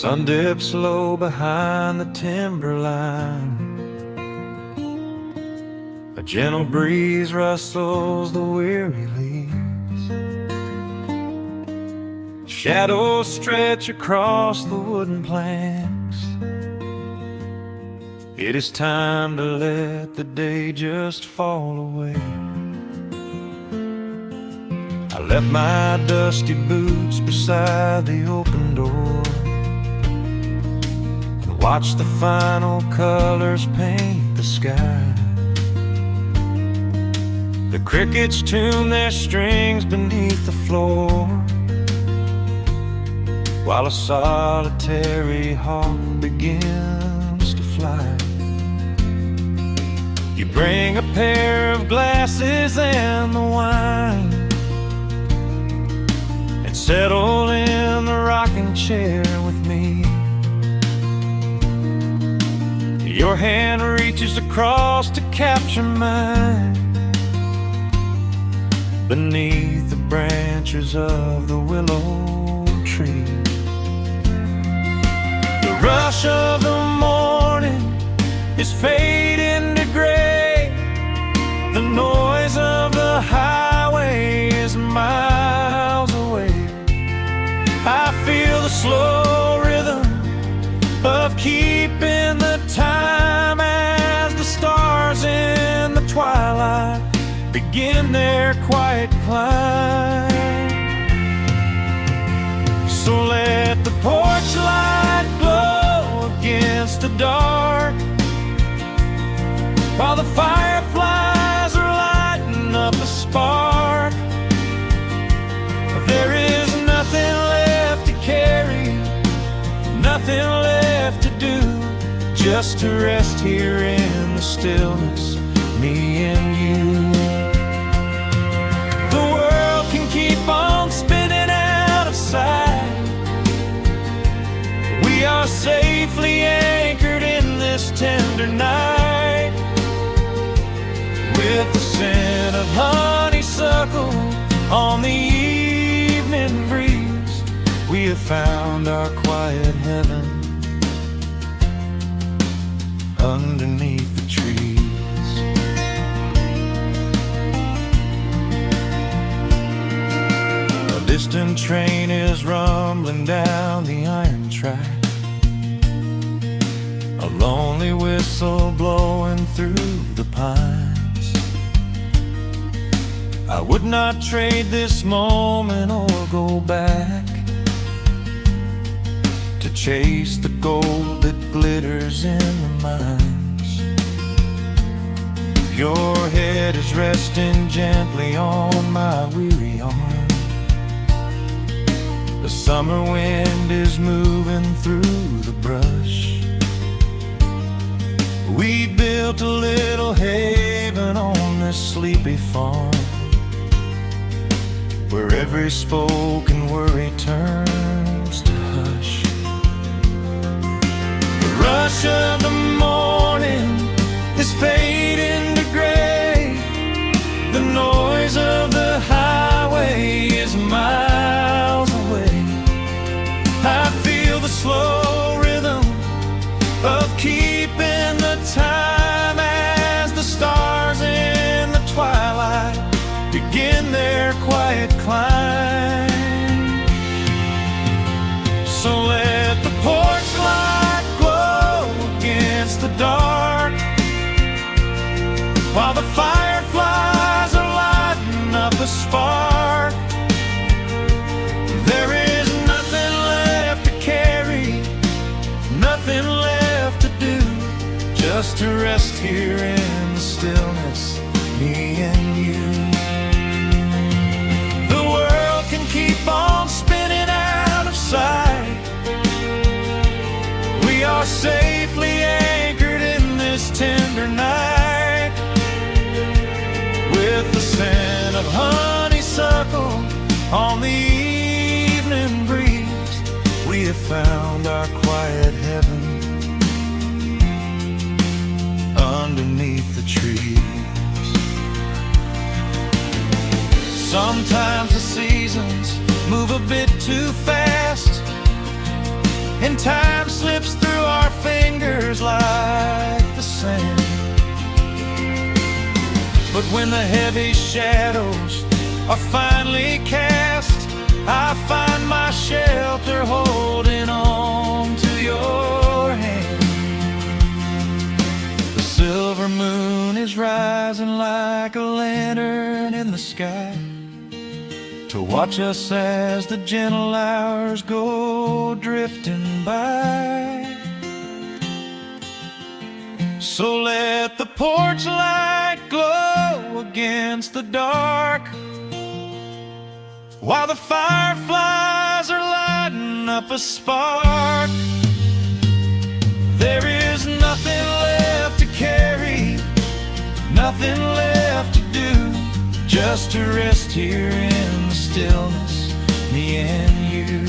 sun dips low behind the timberline. A gentle breeze rustles the weary leaves. Shadows stretch across the wooden planks. It is time to let the day just fall away. I left my dusty boots beside the open door and watched the final colors paint the sky. The crickets tune their strings beneath the floor, while a solitary hawk begins to fly. You bring a pair of glasses and the wine, and settle in the rocking chair with me. Your hand reaches across to capture mine, beneath the branches of the willow tree. The rush of the morning is fading to gray. The noise of the highway is miles away. I feel the slow rhythm of keeping the time as the stars in the twilight begin their quiet climb. So let the porch light glow against the dark, while the fireflies are lighting up a spark. There is nothing left to carry, nothing left to do, just to rest here in the stillness, me and you. The world can keep on spinning out of sight. We are safely anchored in this tender night. With the scent of honeysuckle on the evening breeze, we have found our quiet heaven underneath the trees. A distant train is rumbling down the iron track, a lonely whistle blowing through the pines. I would not trade this moment or go back to chase the gold that glitters in the mines. Your head is resting gently on my weary arm. The summer wind is moving through the brush. We built a little haven on this sleepy farm, where every spoken worry turns to hush. The rush of the morning is fading to gray. The noise of the highway is miles away. I feel the slow rhythm of keeping the time as the stars in the twilight begin their quiet climb. So let the porch light glow against the dark, while the fireflies are lighting up a spark. There is nothing left to carry, nothing left to do, just to rest here in the stillness, me and you. Keep on spinning out of sight. We are safely anchored in this tender night. With the scent of honeysuckle on the evening breeze, we have found our quiet heaven underneath the trees. Sometimes the seasons move a bit too fast, and time slips through our fingers like the sand. But when the heavy shadows are finally cast, I find my shelter holding on to your hand. The silver moon is rising like a lantern in the sky to watch us as the gentle hours go drifting by. So let the porch light glow against the dark, while the fireflies are lighting up a spark. There is nothing left to carry, nothing left to do, just to rest here in the stillness, me and you.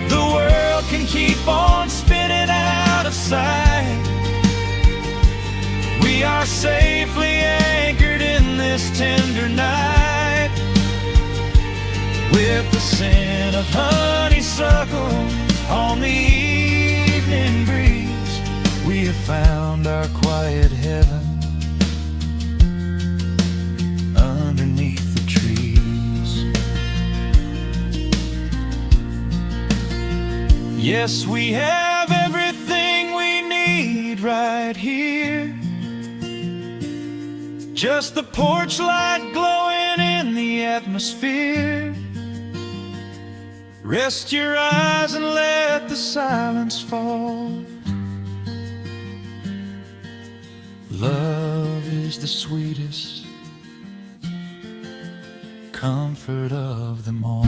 The world can keep on spinning out of sight. We are safely anchored in this tender night. With the scent of honeysuckle on the evening breeze, we have found our quiet heaven underneath the trees. Yes, we have everything we need right here. Just the porch light glowing in the atmosphere. Rest your eyes and let the silence fall. Love is the sweetest comfort of them all.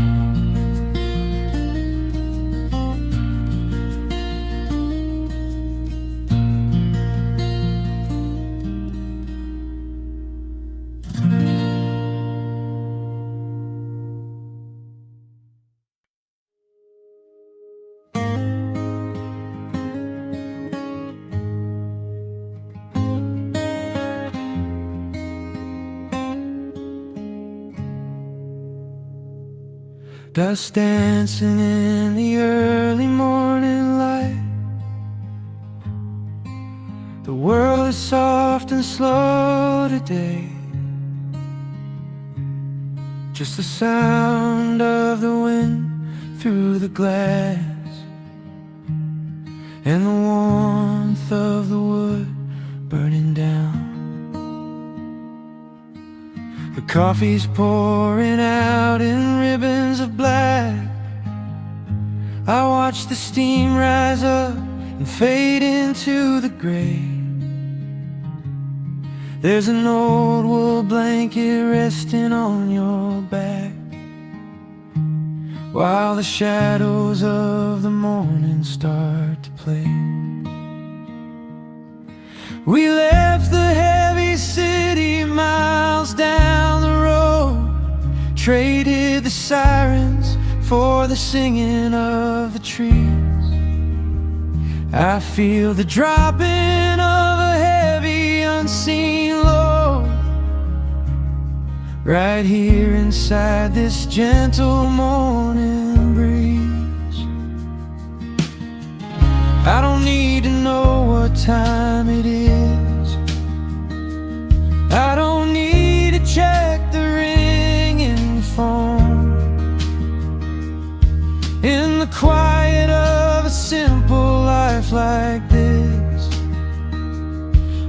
Dust dancing in the early morning light. The world is soft and slow today. Just the sound of the wind through the glass, and the warmth of the wood burning down. The coffee's pouring out in ribbons of black. I watch the steam rise up and fade into the gray. There's an old wool blanket resting on your back, while the shadows of the morning start to play. We left the heavy city miles down the road, traded the sirens for the singing of the trees. I feel the dropping of a heavy unseen load right here inside this gentle morning breeze. I don't need to know what time it is. I don't need to check the ringing phone. In the quiet of a simple life like this,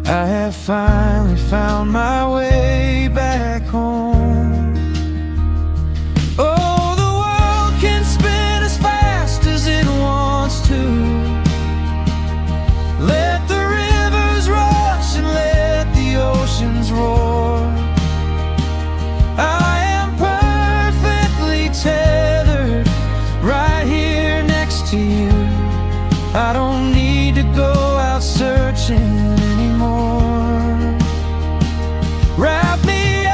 I have finally found my way back home. Oh, the world can spin as fast as it wants to. Let the rivers rush and let the oceans roar. I am perfectly tethered right here next to you. I don't need to go out searching anymore. Wrap me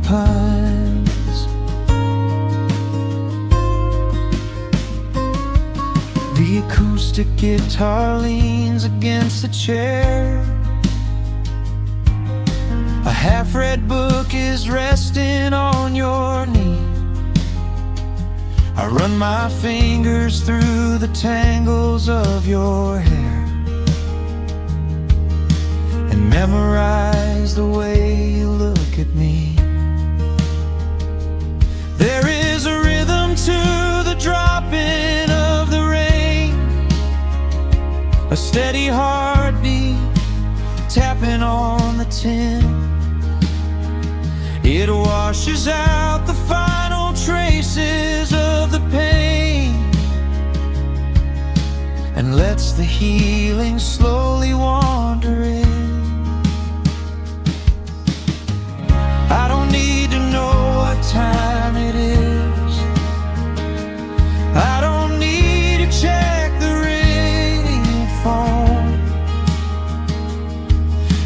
pines. The acoustic guitar leans against the chair. A half-read book is resting on your knee. I run my fingers through the tangles of your hair and memorize the way you look at me. There is a rhythm to the dropping of the rain, a steady heartbeat tapping on the tin. It washes out the final traces of the pain and lets the healing slowly wander in. I don't need to know what time it is. I don't need to check the ringing phone.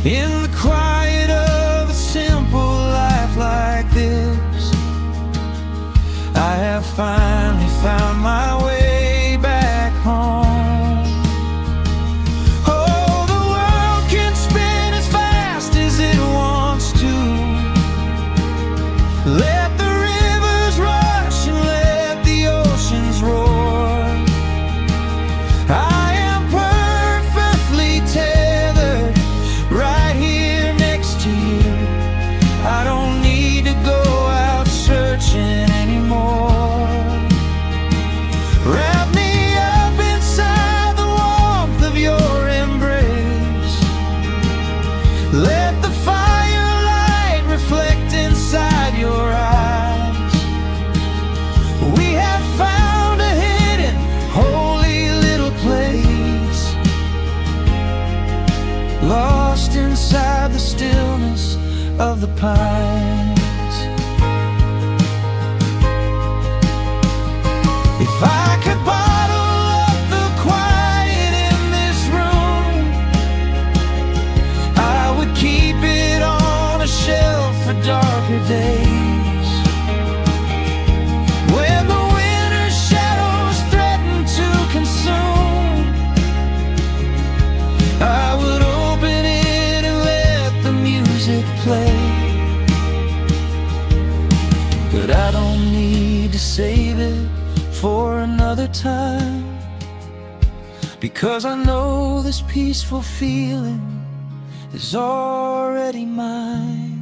In the quiet of a simple life like this, I have finally found my way back home. Oh, the world can spin as fast as it wants to. Let the rivers rush and let the oceans roar. I am perfectly tethered right here next to you. I don't need to go out searching anymore. Wrap me up inside the warmth of your embrace. Let the firelight reflect inside your eyes. We have found a hidden, holy little place, lost inside the stillness of the pines. If I could bottle up the quiet in this room, I would keep it on a shelf for darker days. When the winter's shadows threaten to consume, I would open it and let the music play. But I don't need to save it for another time, because I know this peaceful feeling is already mine.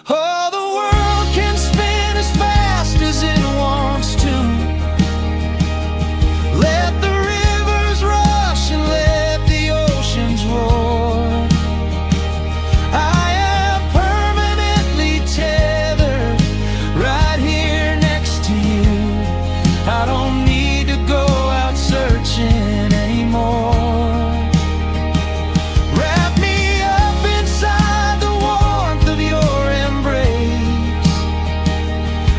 Oh, the world can spin as fast as it wants to. Let the rivers rush and let the oceans roar. I am permanently tethered right here next to you. I don't need to go out searching anymore. Wrap me up inside the warmth of your embrace.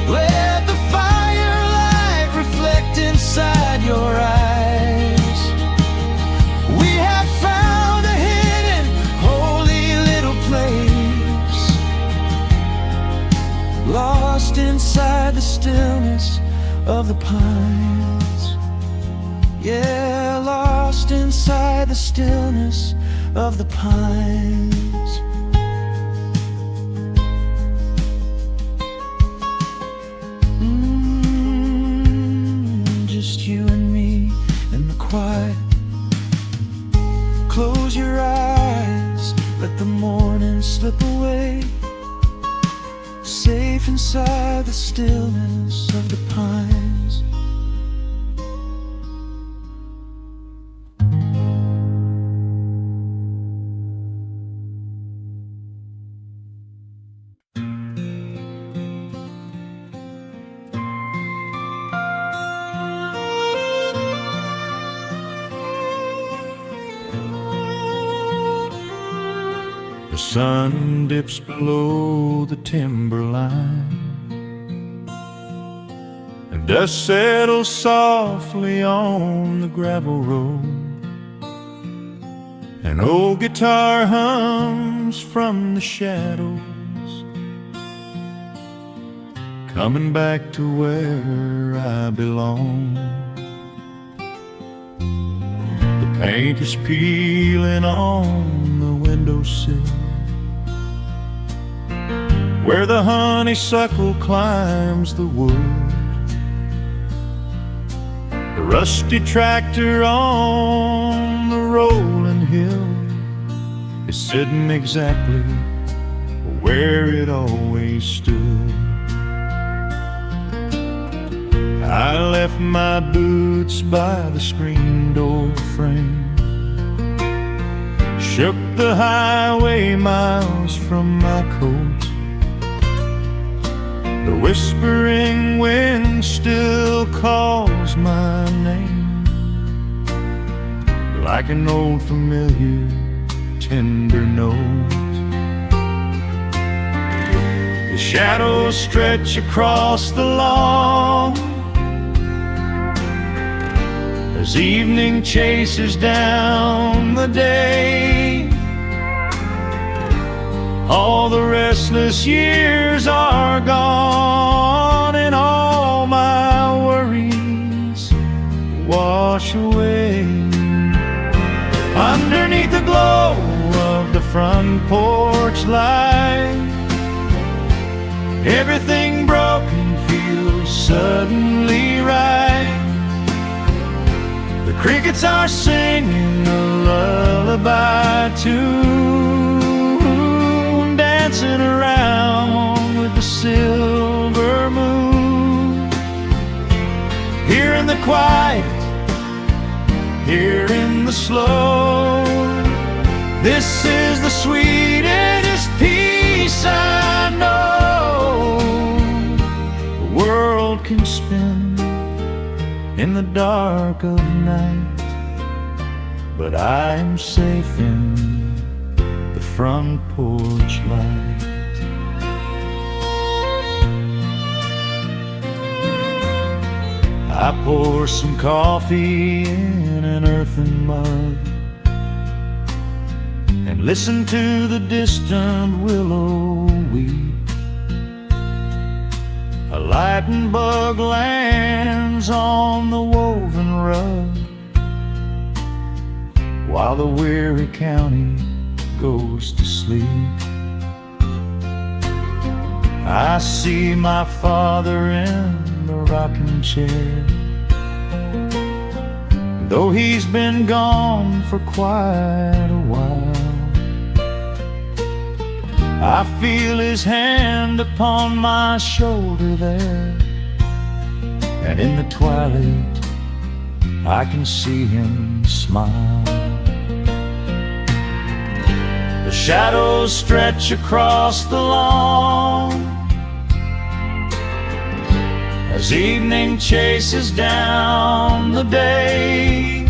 Let the firelight reflect inside your eyes. We have found a hidden, holy little place, lost inside the stillness of the pines. Yeah, lost inside the stillness of the pines. Just you and me in the quiet. Close your eyes, let the morning slip away, safe inside the stillness of the pines. The sun dips below the timberline, and dust settles softly on the gravel road. An old guitar hums from the shadows, coming back to where I belong. The paint is peeling on the windowsill, where the honeysuckle climbs the wood. The rusty tractor on the rolling hill is sitting exactly where it always stood. I left my boots by the screen door frame, shook the highway miles from my coat. The whispering wind still calls my name, like an old familiar tender note. The shadows stretch across the lawn as evening chases down the day. All the restless years are gone, and all my worries wash away. Underneath the glow of the front porch light, everything broken feels suddenly right. The crickets are singing a lullaby tune, dancing around with the silver moon. Here in the quiet, here in the slow, this is the sweetest peace I know. The world can spin in the dark of night, but I am safe in the front porch light. I pour some coffee in an earthen mug and listen to the distant willow weep. A lightning bug lands on the woven rug, while the weary county goes to sleep. I see my father in the rocking chair, though he's been gone for quite a while. I feel his hand upon my shoulder there, and in the twilight I can see him smile. The shadows stretch across the lawn as evening chases down the day.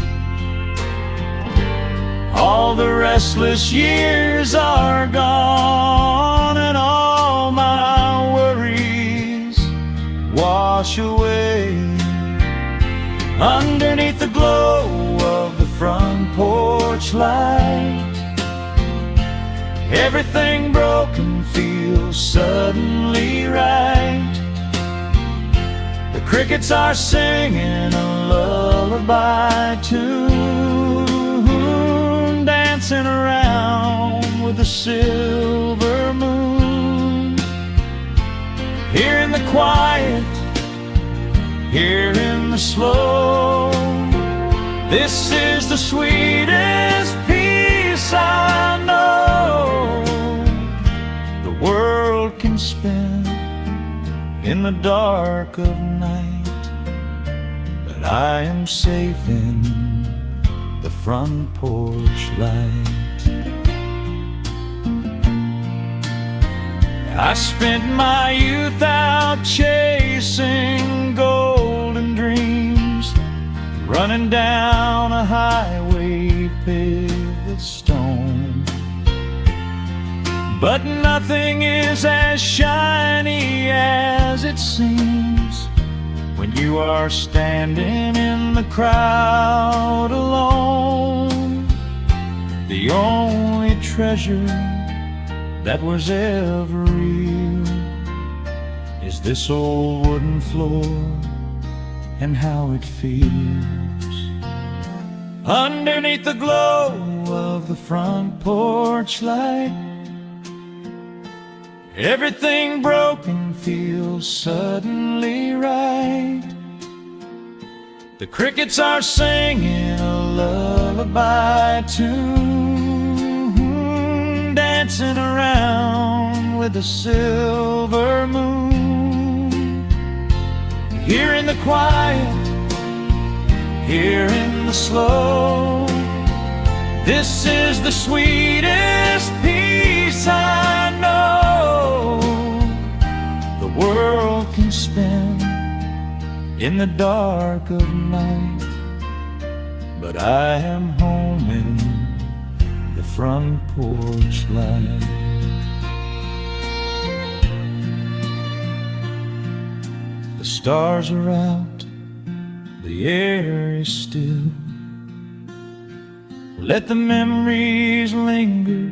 All the restless years are gone, and all my worries wash away. Underneath the glow of the front porch light, everything broken feels suddenly right. The crickets are singing a lullaby tune, dancing around with the silver moon. Here in the quiet, here in the slow, this is the sweetest peace I know. The world can spin in the dark of night, but I am safe in the front porch light. I spent my youth out chasing golden dreams, running down a highway paved with stone. But nothing is as shiny as it seems when you are standing in the crowd alone. The only treasure that was ever real is is this old wooden floor and how it feels underneath the glow of the front porch light. Everything broken feels suddenly right. The crickets are singing a lullaby tune, dancing around with the silver moon. Here in the quiet, here in the slow, this is the sweetest peace I know the world can spend in the dark of night. But I am home in the front porch light. The stars are out, the air is still. Let the memories linger,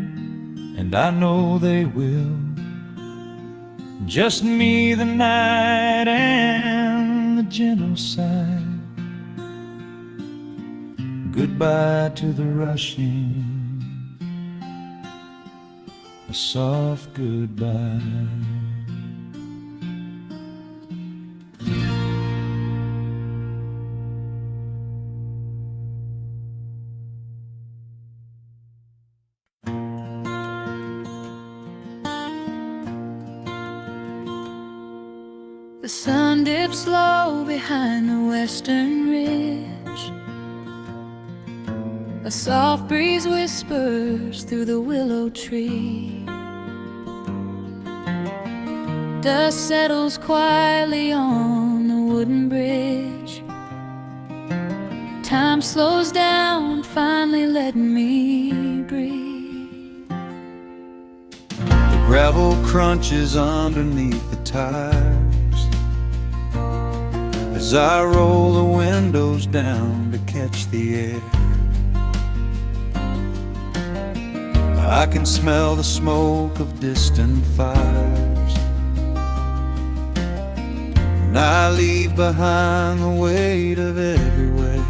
and I know they will. Just me, the night, and the gentle sigh. Goodbye to the rushing, a soft goodbye. The sun dips low behind the western ridge. A soft breeze whispers through the willow tree. Dust settles quietly on the wooden bridge. Time slows down, finally letting me breathe. The gravel crunches underneath the tires as I roll the windows down to catch the air. I can smell the smoke of distant fires, and I leave behind the weight of everywhere.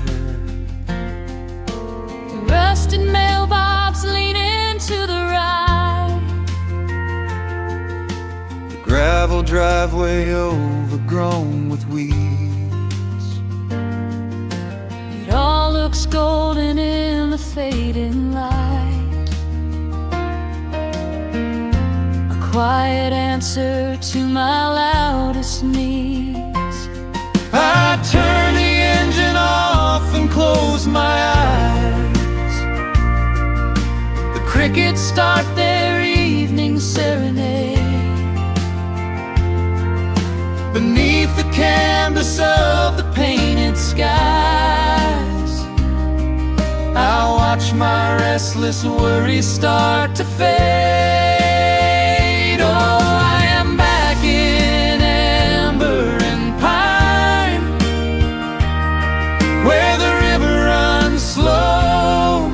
The rusted mailbox leaning to the right. The gravel driveway overgrown with weeds. It all looks golden in the fading light. A quiet answer to my loudest needs. I turn the engine off and close my eyes. The crickets start their evening serenade. Beneath the canvas of the painted skies, I watch my restless worries start to fade. Oh, I am back in amber and pine, where the river runs slow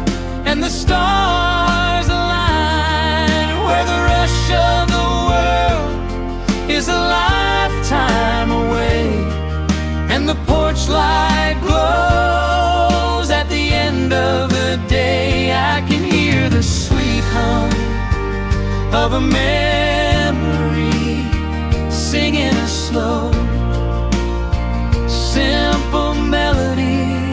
and the stars align, where the rush of the world is a lifetime away, and the porch light glows at the end of the day. I can hear the sweet hum of a memory singing a slow, simple melody.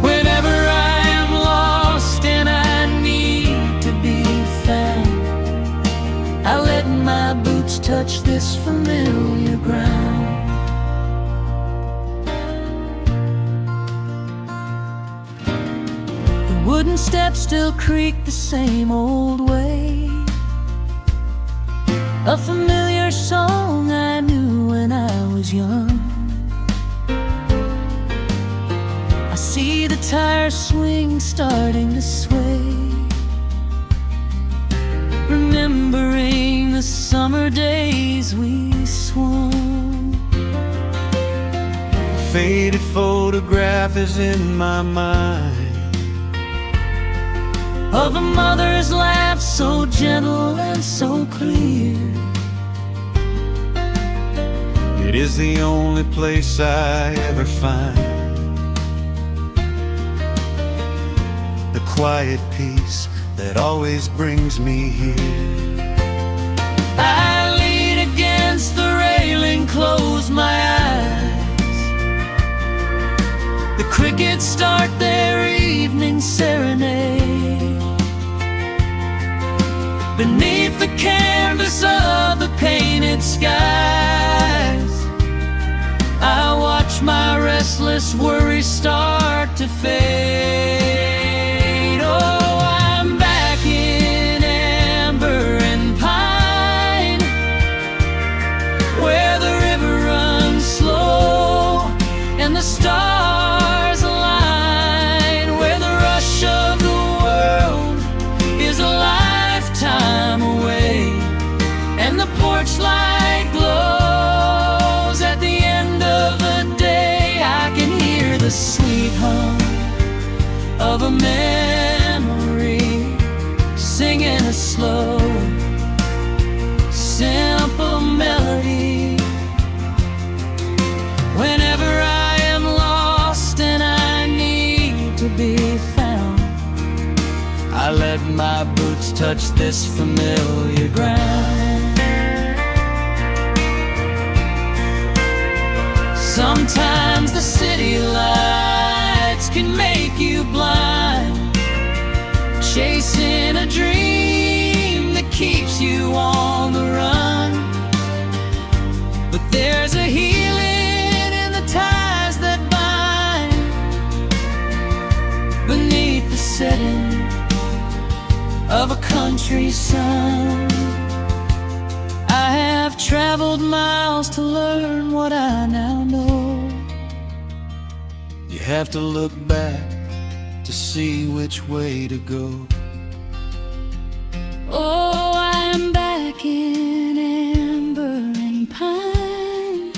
Whenever I am lost and I need to be found, I let my boots touch this familiar ground. The wooden steps still creak the same old way. A familiar song I knew when I was young. I see the tires swing starting to sway, remembering the summer days we swung. A faded photograph is in my mind of a mother's laugh so gentle and so clear. It is the only place I ever find the quiet peace that always brings me here. I lean against the railing, close my eyes. The crickets start their evening serenade. Beneath the canvas of the painted skies, I watch my restless worries start to fade. Oh, I'm back in amber and pine, where the river runs slow and the stars align, where the rush of the world is a lifetime away, and the porch light glows at the end of the day. I can hear the sweet hum of a memory, singing a slow, simple melody. Whenever I am lost and I need to be found, I let my boots touch this familiar ground. Sometimes the city lights can make you blind, chasing a dream that keeps you on the run. But there's a healing in the ties that bind beneath the setting of a country sun. I have traveled miles to learn what I now know. You have to look back to see which way to go. Oh, I'm back in amber and pine,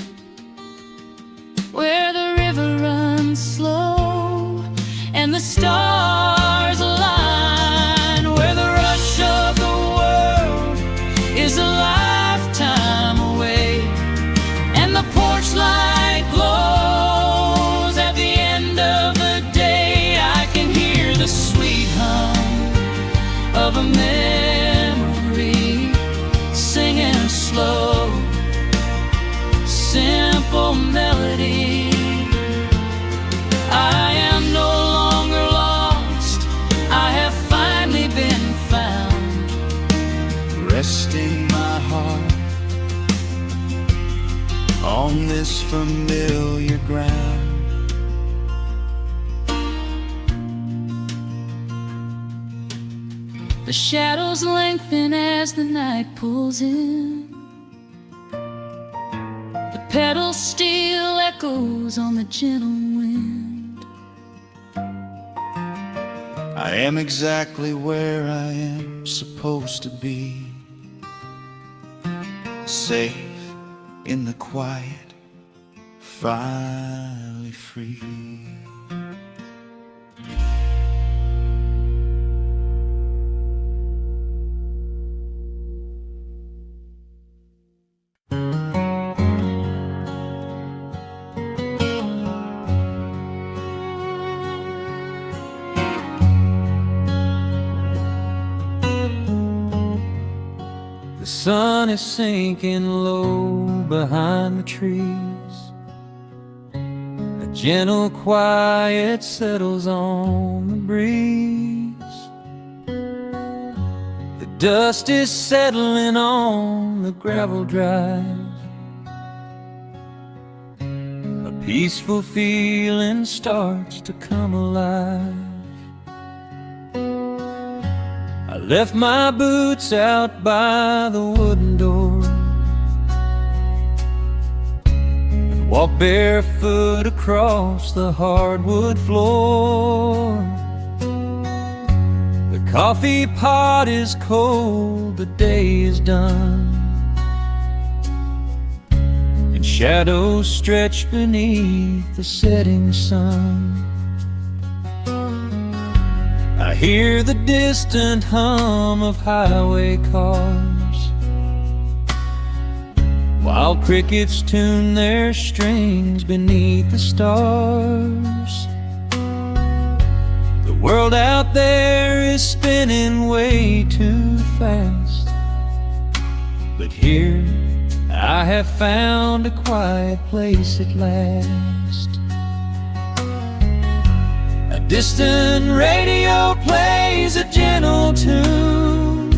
where the river runs slow and the stars align, where the rush of the world is a lifetime away, and the porch light glows at the end of the day. I can hear the sweet hum of a memory, singing a slow, simple melody. I am no longer lost, I have finally been found, resting my heart on this familiar ground. The shadows lengthen as the night pulls in. The pedal steel echoes on the gentle wind. I am exactly where I am supposed to be, safe in the quiet, finally free. The sun is sinking low behind the trees. A gentle quiet settles on the breeze. The dust is settling on the gravel drive. A peaceful feeling starts to come alive. I left my boots out by the wooden door and walked barefoot across the hardwood floor. The coffee pot is cold, the day is done, and shadows stretch beneath the setting sun. I hear the distant hum of highway cars, while while crickets tune their strings beneath the stars. The world out there is spinning way too fast, but here I have found a quiet place at last. A distant radio plays a gentle tune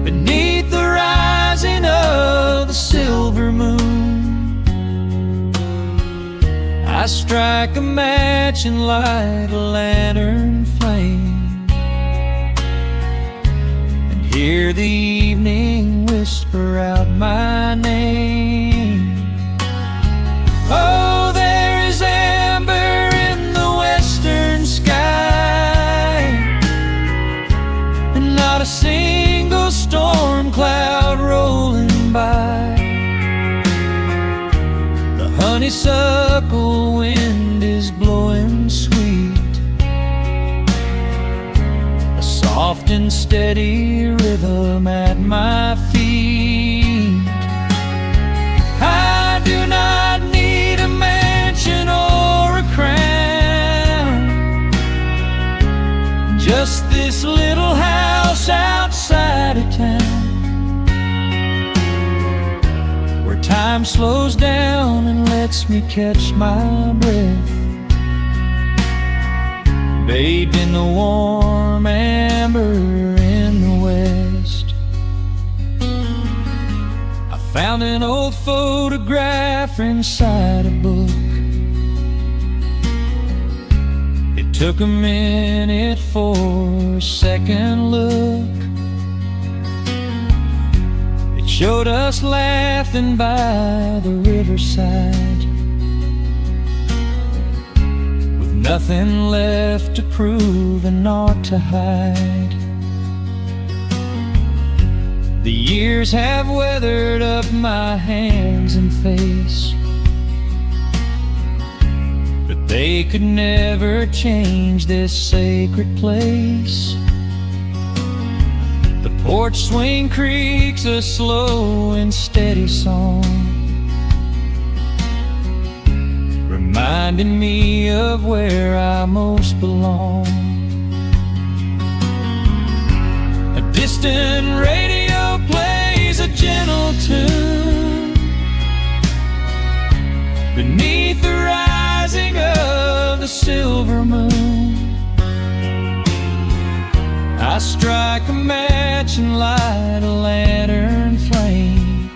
beneath the rising of the silver moon. I strike a match and light a lantern flame, and hear the evening whisper out my name. Oh, there is amber in the western sky, and not a single storm cloud rolling by. The honeysuckle wind is blowing sweet, a soft and steady rhythm at my feet. I do not need a mansion or a crown, just this little house outside of town, where time slows down and lets me catch my breath, bathed in the warm amber in the west. I found an old photograph inside a book. It took a minute for a second look. It showed us laughing by the riverside, with nothing left to prove and naught to hide. The years have weathered up my hands and face, but they could never change this sacred place. The porch swing creaks a slow and steady song, reminding me of where I most belong. A distant radio plays a gentle tune beneath the rising of the silver moon. I strike a match and light a lantern flame,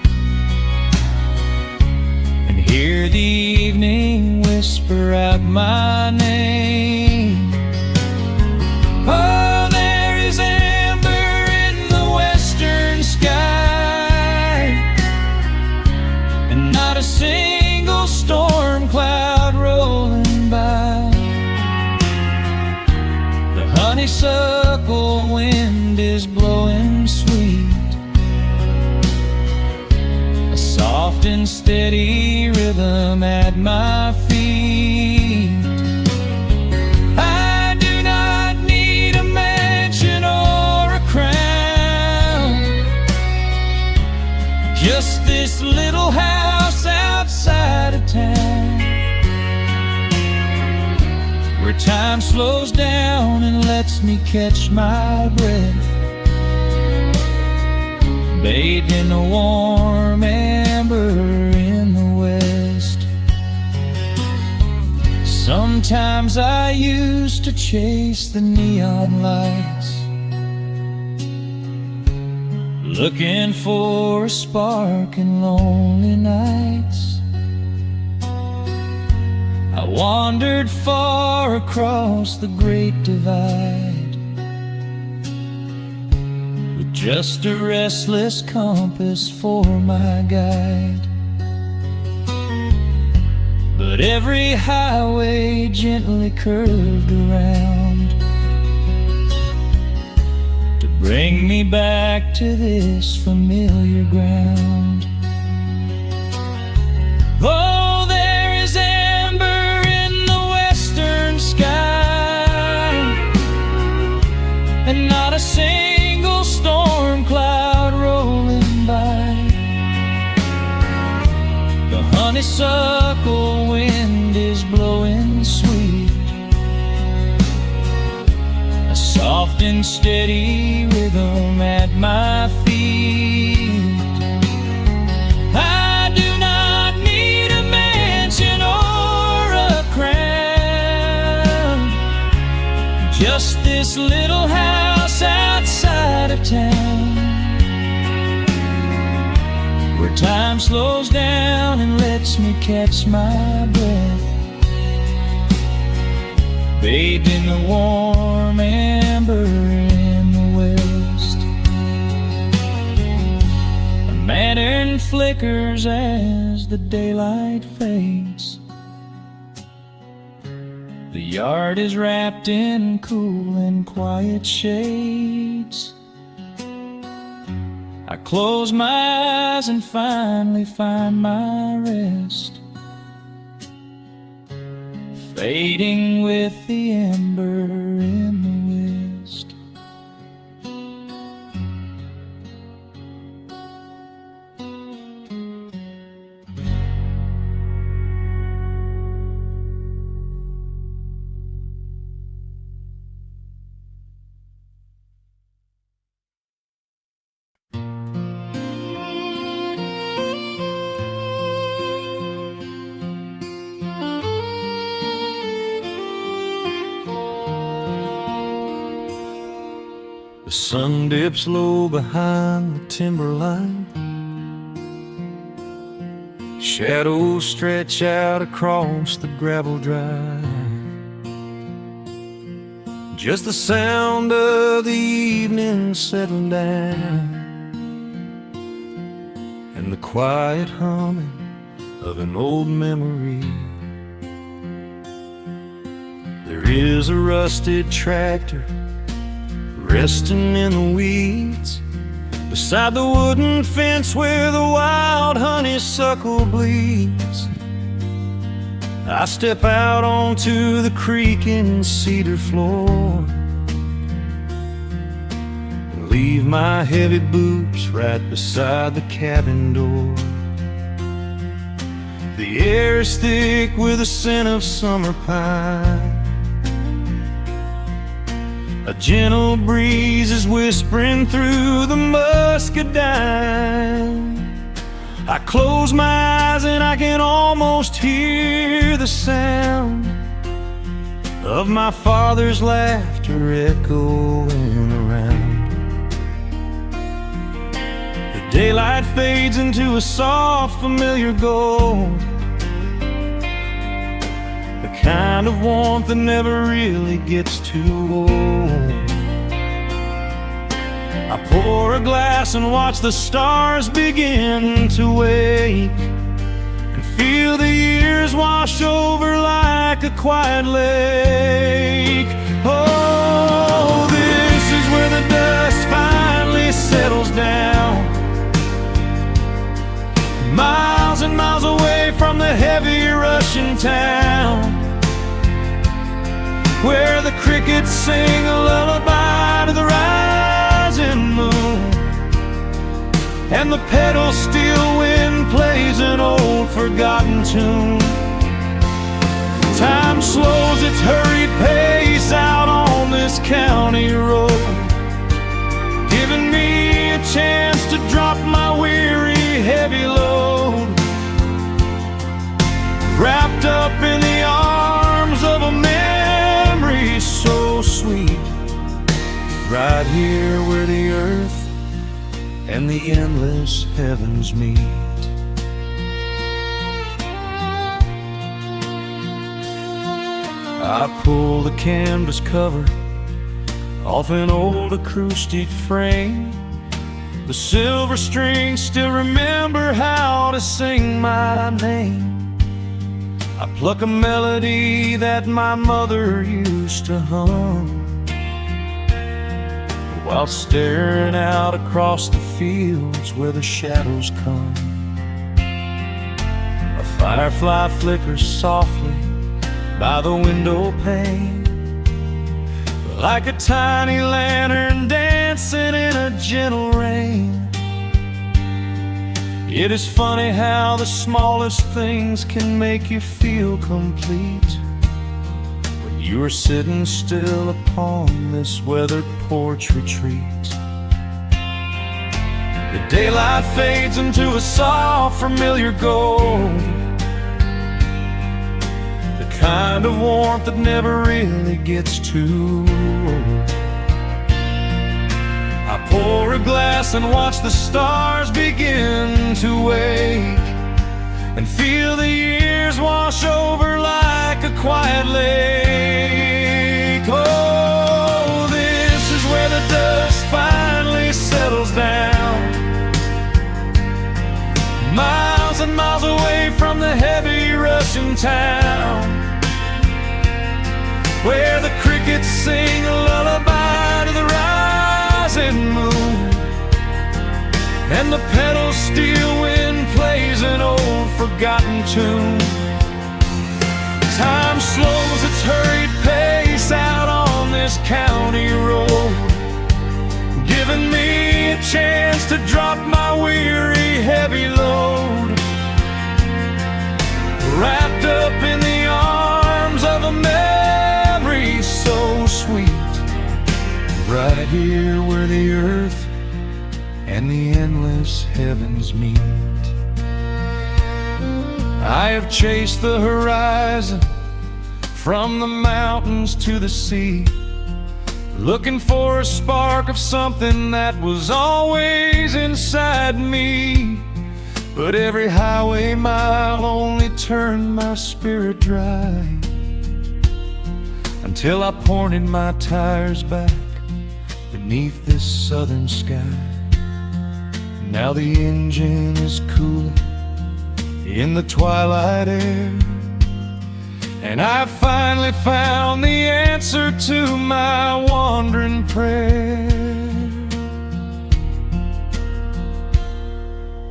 and hear the evening whisper out my name. Oh, there is amber in the western sky, and not a single storm cloud rolling by. The honeysuckle wind is blowing sweet, a soft and steady rhythm at my feet. I do not need a mansion or a crown, just this little house outside of town, where time slows down and lets me catch my breath, bathed in the warm amber in the west. Sometimes I used to chase the neon lights, looking for a spark in lonely nights. I wandered far across the great divide, with just a restless compass for my guide. But every highway gently curved around to bring me back to this familiar ground. Oh, there is amber in the western sky, and not a single storm cloud rolling by. honeysuckle wind is blowing sweet, a soft and steady rhythm at my feet. I do not need a mansion or a crown, just this little house outside of town, where time slows down and lets me catch my breath, bathed in the warm amber in the west. A lantern flickers as the daylight fades. The yard is wrapped in cool and quiet shades. I close my eyes and finally find my rest, fading with the ember in the west. The sun dips low behind the timberline. Shadows stretch out across the gravel drive. Just the sound of the evening settling down, and the quiet humming of an old memory. There is a rusted tractor resting in the weeds beside the wooden fence where the wild honeysuckle bleeds. I step out onto the creaking cedar floor and leave my heavy boots right beside the cabin door. The air is thick with the scent of summer pine. A gentle breeze is whispering through the muscadine. I close my eyes and I can almost hear the sound of my father's laughter echoing around. The daylight fades into a soft, familiar gold, the kind of warmth that never really gets too old. I pour a glass and watch the stars begin to wake, and feel the years wash over like a quiet lake. Oh, this is where the dust finally settles down, miles and miles away from the heavy Russian town, where the crickets sing a lullaby to the rising moon, and the pedal steel wind plays an old forgotten tune. Time slows its hurried pace out on this county road, giving me a chance to drop my weary heavy load, wrapped up in the arms of a memory so sweet, right here where the earth and the endless heavens meet. I pull the canvas cover off an old acoustic frame. The silver strings still remember how to sing my name. I pluck a melody that my mother used to hum while staring out across the fields where the shadows come. A firefly flickers softly by the window pane, like a tiny lantern dancing in a gentle rain. It is funny how the smallest things can make you feel complete when you are sitting still upon this weathered porch retreat. The daylight fades into a soft, familiar gold, the kind of warmth that never really gets too old. I pour a glass and watch the stars begin to wake, and feel the years wash over like a quiet lake. Oh, this is where the dust finally settles down, miles and miles away from the heavy Russian town, where the crickets sing a lullaby to the rising moon, and the pedal steel wind plays an old forgotten tune. Time slows its hurried pace out on this county road, giving me a chance to drop my weary heavy load, wrapped up in the arms of a memory so sweet, right here where the earth and the endless heavens meet. I have chased the horizon from the mountains to the sea, looking for a spark of something that was always inside me. But every highway mile only turned my spirit dry, until I pointed my tires back beneath this southern sky. Now the engine is cooling in the twilight air, and I finally found the answer to my wandering prayer.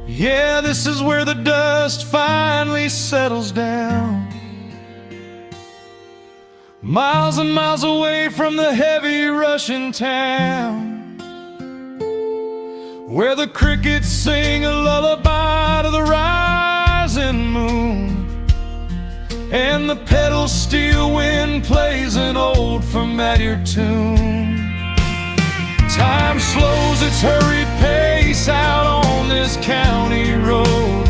Yeah, this is where the dust finally settles down, miles and miles away from the heavy Russian town, where the crickets sing a lullaby to the rising moon, and the pedal steel wind plays an old familiar tune. Time slows its hurried pace out on this county road,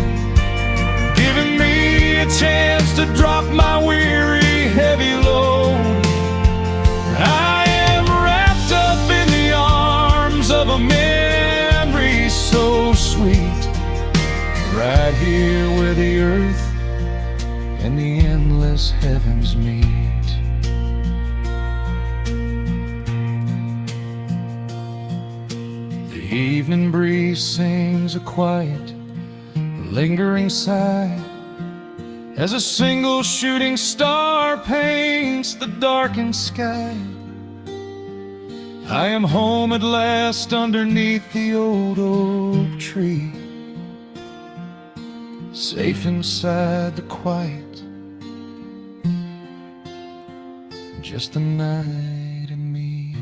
giving me a chance to drop my weary heavy load. I am wrapped up in the arms of a memory so sweet, right here where the earth and the endless heavens meet. The evening breeze sings a quiet, lingering sigh, as a single shooting star paints the darkened sky. I am home at last underneath the old oak tree, safe inside the quiet, just the night and me.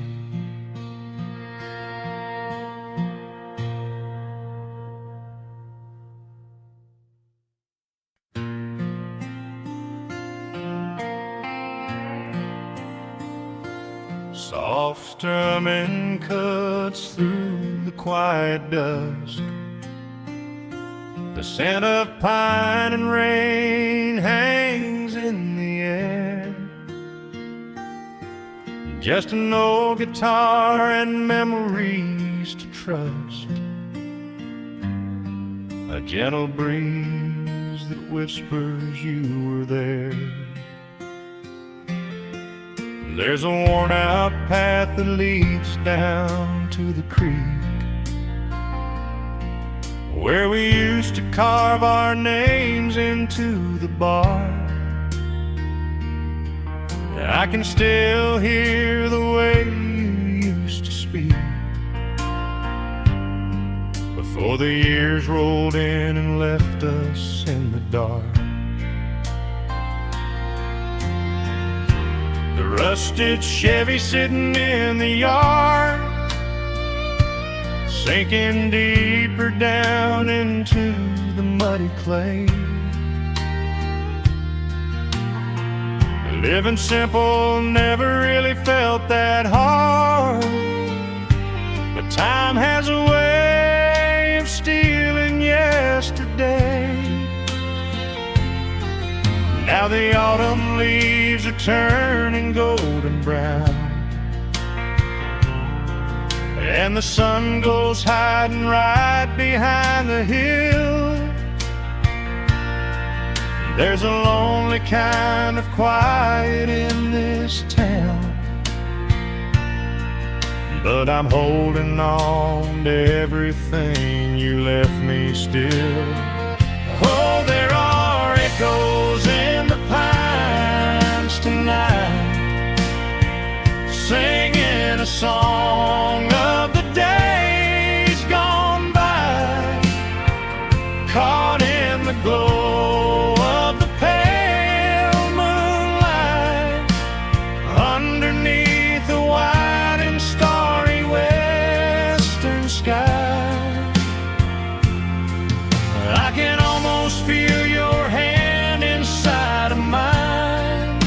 Soft strumming cuts through the quiet dusk, the scent of pine and rain hangs in the air. Just an old guitar and memories to trust, a gentle breeze that whispers you were there. There's a worn-out path that leads down to the creek, where we used to carve our names into the bark. I can still hear the way you used to speak before the years rolled in and left us in the dark. The rusted Chevy sitting in the yard, sinking deeper down into muddy clay. Living simple never really felt that hard, but time has a way of stealing yesterday. Now the autumn leaves are turning golden brown, and the sun goes hiding right behind the hill. There's a lonely kind of quiet in this town, but I'm holding on to everything you left me still. Oh, there are echoes in the pines tonight, singing a song of the days gone by, caught in the glow of the pale moonlight, underneath the wide and starry western sky. I can almost feel your hand inside of mine,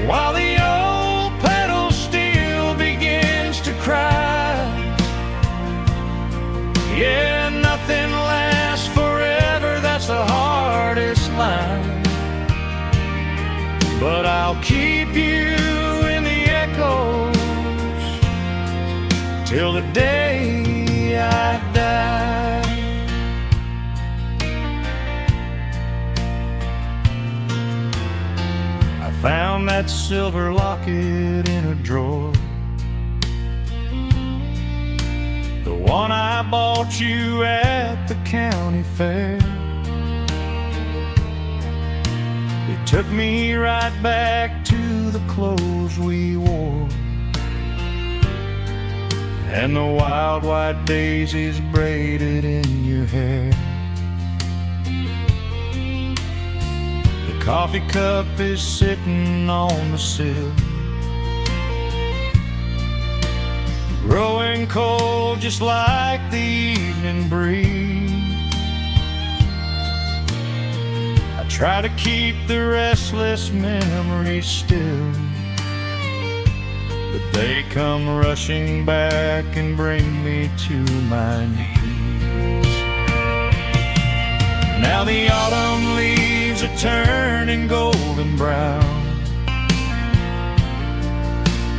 while the old petal still begins to cry. Yeah, nothing lasts forever, that's the hardest line, but I'll keep you in the echoes till the day I die. I found that silver locket in a drawer, the one I bought you at the county fair. It took me right back to the clothes we wore, and the wild white daisies braided in your hair. The coffee cup is sitting on the sill, growing cold just like the evening breeze. I try to keep the restless memories still, but they come rushing back and bring me to my knees. Now the autumn leaves are turning golden brown,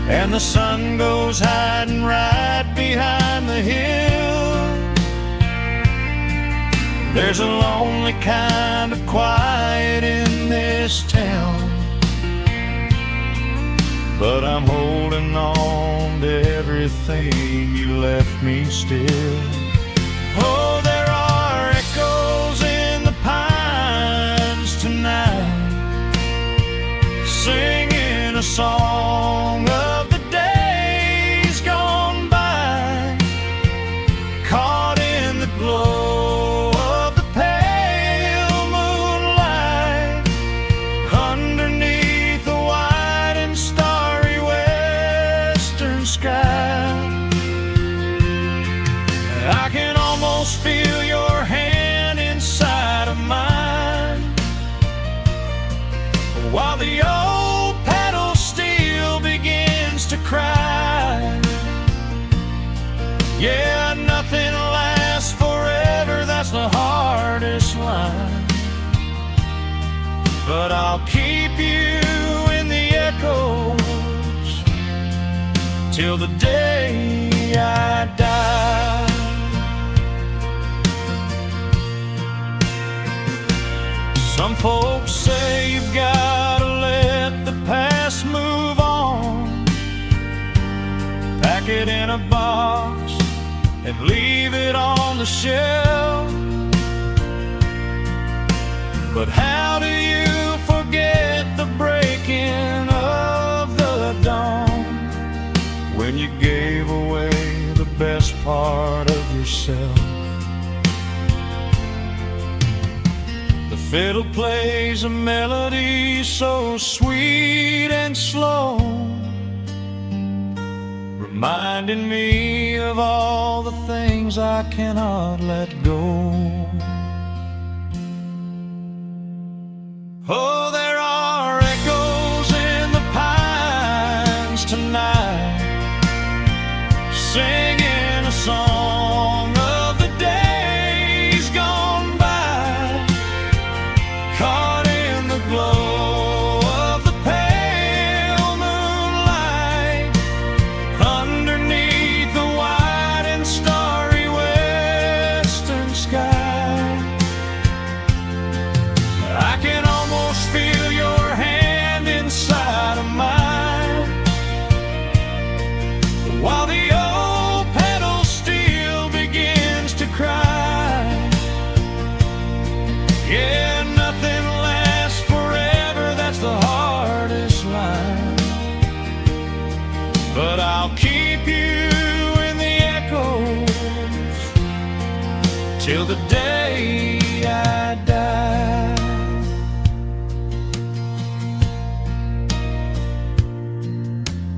and the sun goes hiding right behind the hill. There's a lonely kind of quiet in this town, but I'm holding on to everything you left me still. Oh, there are echoes in the pines tonight, singing a song of the days gone by, caught in the glow of the pale moonlight, underneath the wide and starry western sky. I can almost feel your hand inside of mine, while the old petal still begins to cry. Yeah, nothing lasts forever, that's the hardest line, but I'll keep you in the echoes till the day I die. Some folks say you've gotta let the past move on, pack it in a box and leave it on the shelf. But how do you forget the breaking of the dawn, when you gave away the best part of yourself? The fiddle plays a melody so sweet and slow, reminding me of all the things I cannot let go. Oh, there are echoes in the pines tonight, singing a song of the days gone by, caught in the glow of the pale moonlight, underneath the wide and starry western sky. I can almost feel your hand inside of mine, while the old pedal steel begins to cry. Yeah, nothing lasts forever, that's the hardest line, but I'll keep you in the echoes till the day I die.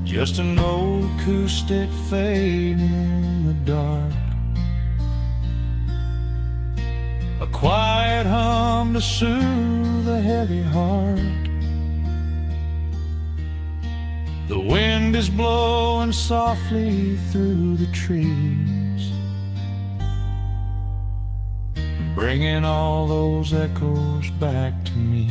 Just an old acoustic fade in the dark, a quiet hum to soothe a heavy heart. The wind is blowing softly through the trees, bringing all those echoes back to me.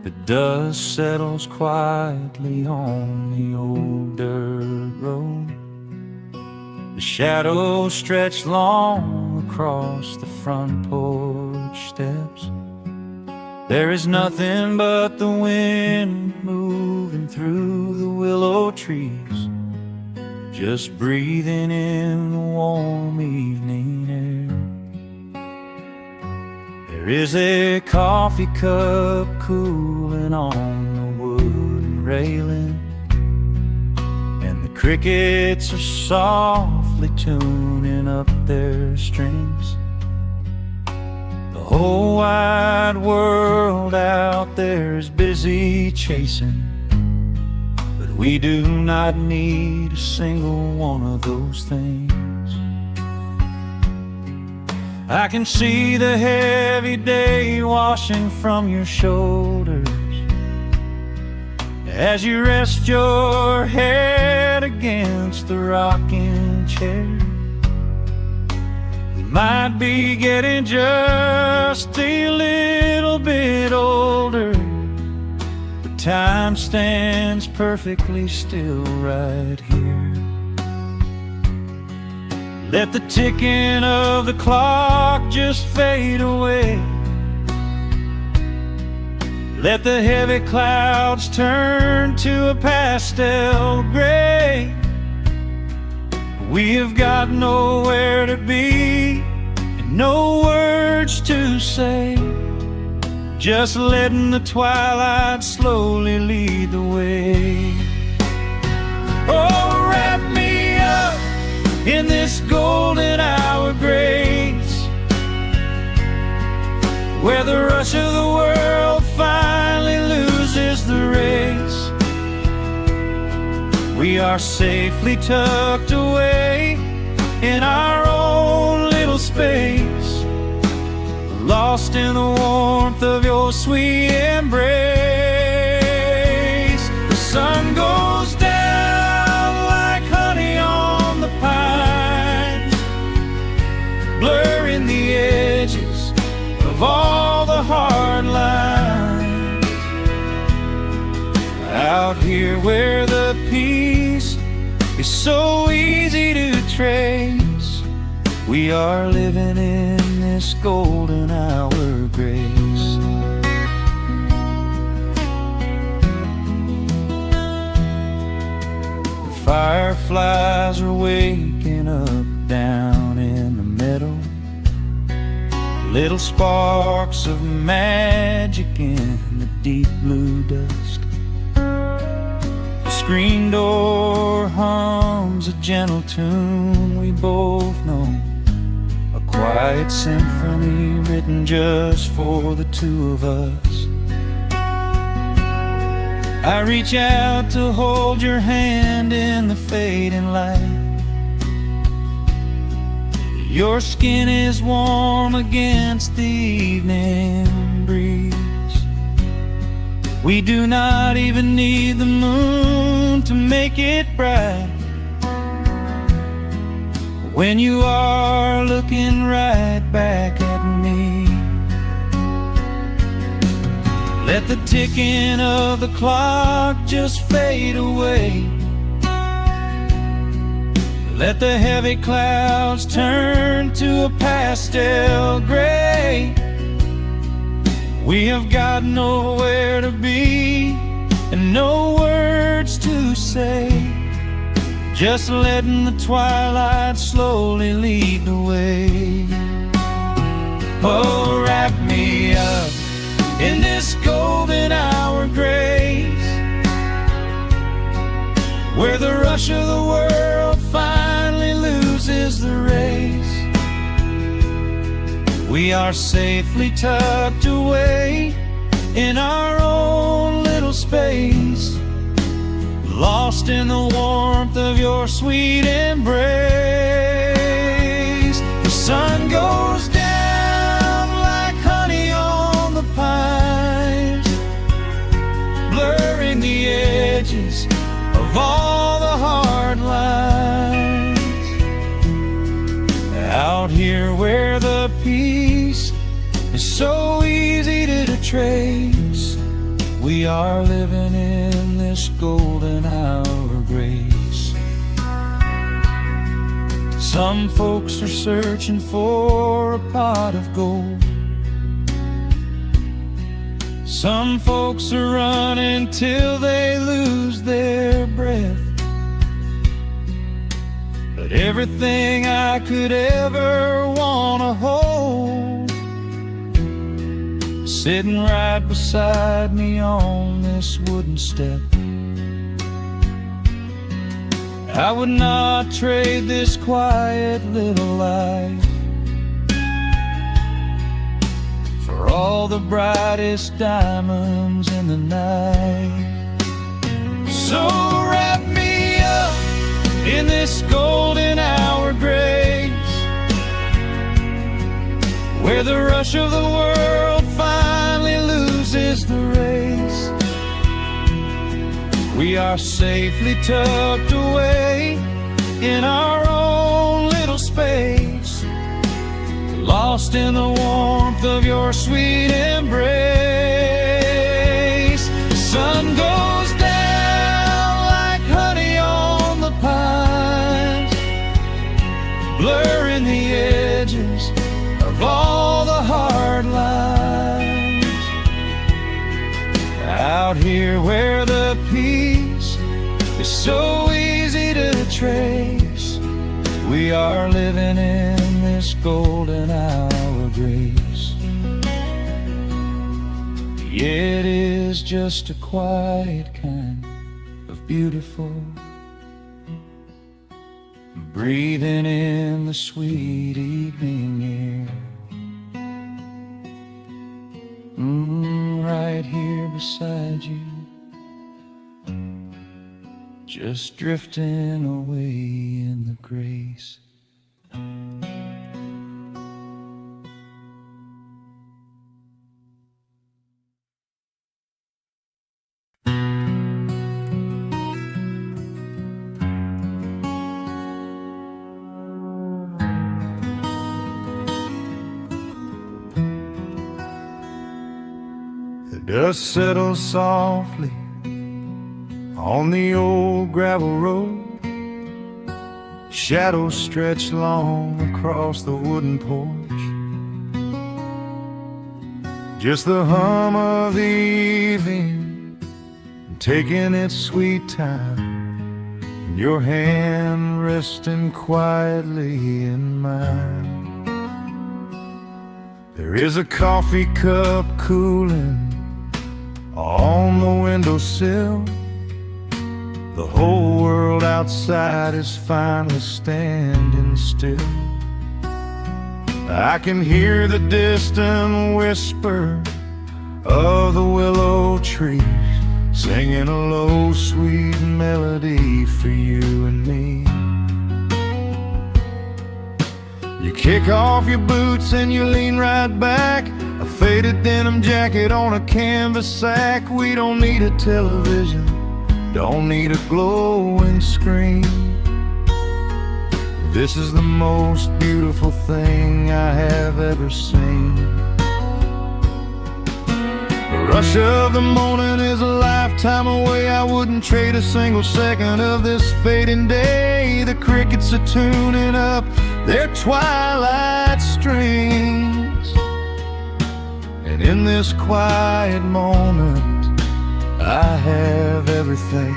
The dust settles quietly on the old dirt road. The shadows stretch long across the front porch steps. There is nothing but the wind moving through the willow trees, just breathing in the warm evening air. There is a coffee cup cooling on the wooden railing, and the crickets are softly tuning up their strings. The whole wide world out there is busy chasing, but we do not need a single one of those things. I can see the heavy day washing from your shoulders as you rest your head against the rocking chair. We might be getting just a little bit older, but time stands perfectly still right here. Let the ticking of the clock just fade away. Let the heavy clouds turn to a pastel gray. We have got nowhere to be and no words to say, just letting the twilight slowly lead the way. Oh, wrap me up in this golden hour grace, where the rush of the world finally loses the race. We are safely tucked away in our own little space, lost in the warmth of your sweet embrace. The sun goes down like honey on the pines, blurring the edges of all the hard lines. Out here where the peace is so easy to trace, we are living in this golden hour grace. The fireflies are waking up down in the meadow. little sparks of magic in the deep blue dusk. The screen door hums a gentle tune we both know, a quiet symphony written just for the two of us. I reach out to hold your hand in the fading light. Your skin is warm against the evening breeze. We do not even need the moon to make it bright when you are looking right back at me. Let the ticking of the clock just fade away. Let the heavy clouds turn to a pastel gray. We have got nowhere to be and no words to say, just letting the twilight slowly lead the way. Oh, wrap me up in this golden hour grace, where the rush of the world finally loses the race. We are safely tucked away in our own little space, lost in the warmth of your sweet embrace. The sun goes down like honey on the pines, blurring the edges of all the hard lines. Out here where the peace is so easy to trace, we are living in this golden hour grace. Some folks are searching for a pot of gold. Some folks are running till they lose their breath. But everything I could ever want to hold, sitting right beside me on this wooden step. I would not trade this quiet little life for all the brightest diamonds in the night. So wrap me up in this golden hour grace, where the rush of the world finally loses the race. We are safely tucked away in our own little space, lost in the warmth of your sweet embrace. The sun goes down like honey on the pines, blurring the edges of all the hard lines. Out here where the peace is so easy to trace, we are living in this golden hour grace. It is just a quiet kind of beautiful, breathing in the sweet evening air. Right here beside you, just drifting away in the grace. The dust settles softly on the old gravel road. Shadows stretch long across the wooden porch. Just the hum of the evening taking its sweet time, and your hand resting quietly in mine. There is a coffee cup cooling on the windowsill. The whole world outside is finally standing still. I can hear the distant whisper of the willow trees, singing a low, sweet melody for you and me. You kick off your boots and you lean right back, a faded denim jacket on a canvas sack. We don't need a television, don't need a glowing screen. This is the most beautiful thing I have ever seen. The rush of the morning is a lifetime away. I wouldn't trade a single second of this fading day. The crickets are tuning up their twilight strings, and in this quiet moment I have everything.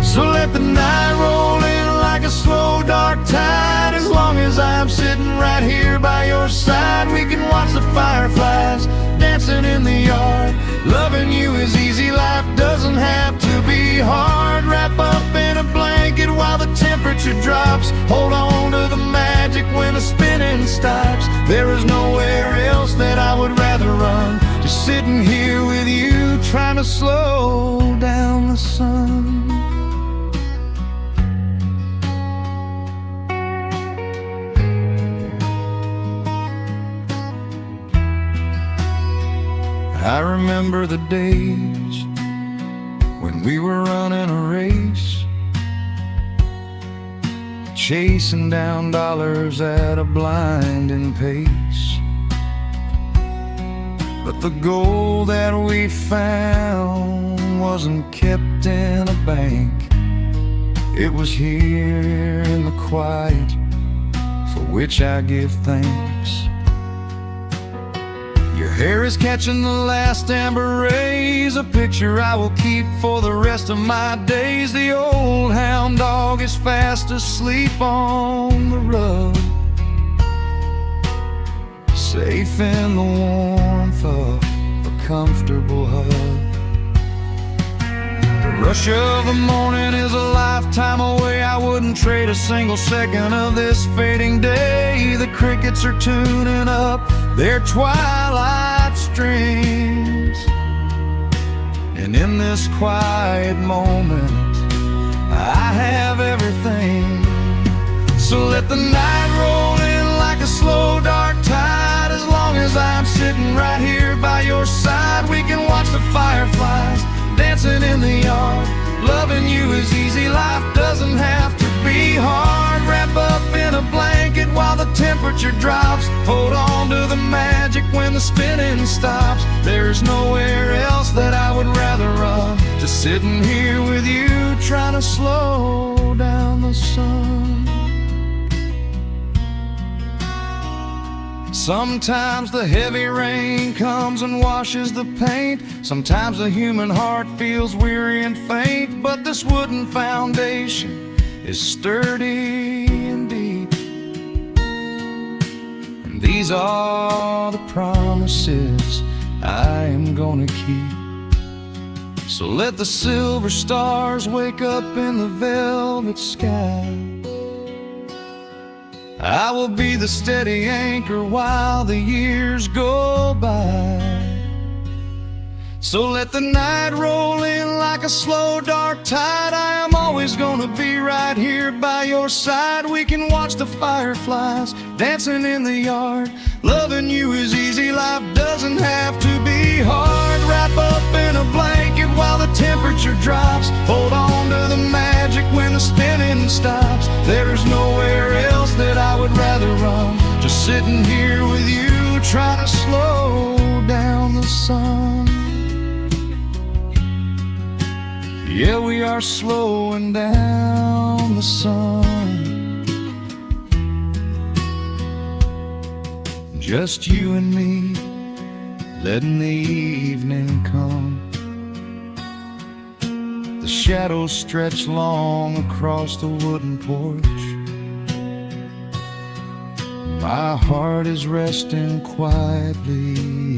So let the night roll in like a slow dark tide. As long as I'm sitting right here by your side, we can watch the fireflies dancing in the yard. Loving you is easy, life doesn't have to be hard. Wrap up in a blanket while the temperature drops. Hold on to the magic when the spinning stops. There is nowhere else that I would rather run, just sitting here with you, trying to slow down the sun. I remember the days when we were running a race, chasing down dollars at a blinding pace. But the gold that we found wasn't kept in a bank. It was here in the quiet, for which I give thanks. Your hair is catching the last amber rays, a picture I will keep for the rest of my days. The old hound dog is fast asleep on the rug, safe in the warmth of a comfortable hug. The rush of the morning is a lifetime away. I wouldn't trade a single second of this fading day. The crickets are tuning up their twilight strings, and in this quiet moment I have everything. So let the night roll in like a slow dark tide. As long as I'm sitting right here by your side, we can watch the fireflies dancing in the yard. Loving you is easy, life doesn't have to be hard. Wrap up in a blanket while the temperature drops. Hold on to the magic when the spinning stops. There's nowhere else that I would rather run, just sitting here with you, trying to slow down the sun. Sometimes the heavy rain comes and washes the paint. Sometimes the human heart feels weary and faint. But this wooden foundation is sturdy and deep, and these are the promises I am gonna keep. So let the silver stars wake up in the velvet sky. I will be the steady anchor while the years go by. So let the night roll in like a slow dark tide. I am always gonna be right here by your side. We can watch the fireflies dancing in the yard. Loving you is easy, life doesn't have to be hard. Wrap up in a blanket while the temperature drops. Hold on to the magic when the spinning stops. There's nowhere else that I would rather run, just sitting here with you, trying to slow down the sun. Yeah, we are slowing down the sun. Just you and me, letting the evening come. The shadows stretch long across the wooden porch. My heart is resting quietly